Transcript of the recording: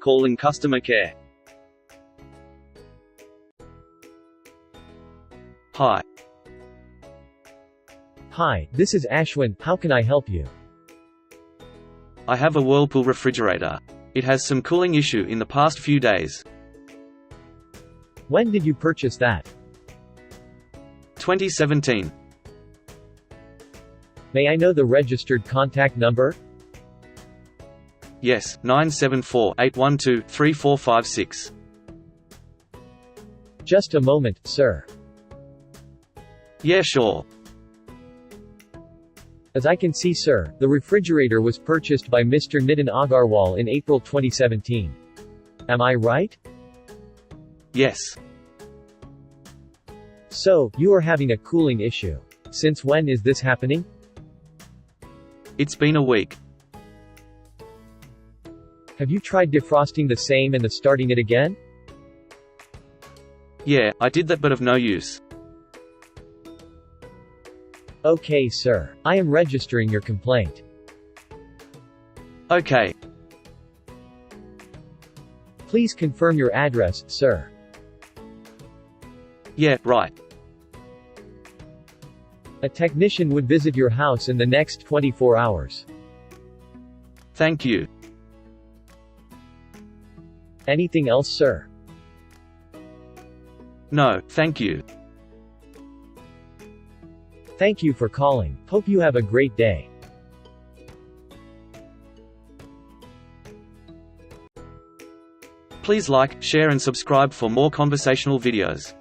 calling customer care. Hi. Hi, this is Ashwin, how can I help you? I have a Whirlpool refrigerator. It has some cooling issue in the past few days. When did you purchase that? 2017. May I know the registered contact number? Yes, 974-812-3456. Just a moment, sir. Yeah, sure. As I can see, sir, the refrigerator was purchased by Mr. Nitin Agarwal in April 2017. Am I right? Yes. So, you are having a cooling issue. Since when is this happening? It's been a week. Have you tried defrosting the same and starting it again? Yeah, I did that but of no use. Okay, sir. I am registering your complaint. Okay. Please confirm your address, sir. Yeah, right. A technician would visit your house in the next 24 hours. Thank you. Anything else, sir? No, thank you. Thank you for calling. Hope you have a great day. Please like, share and subscribe for more conversational videos.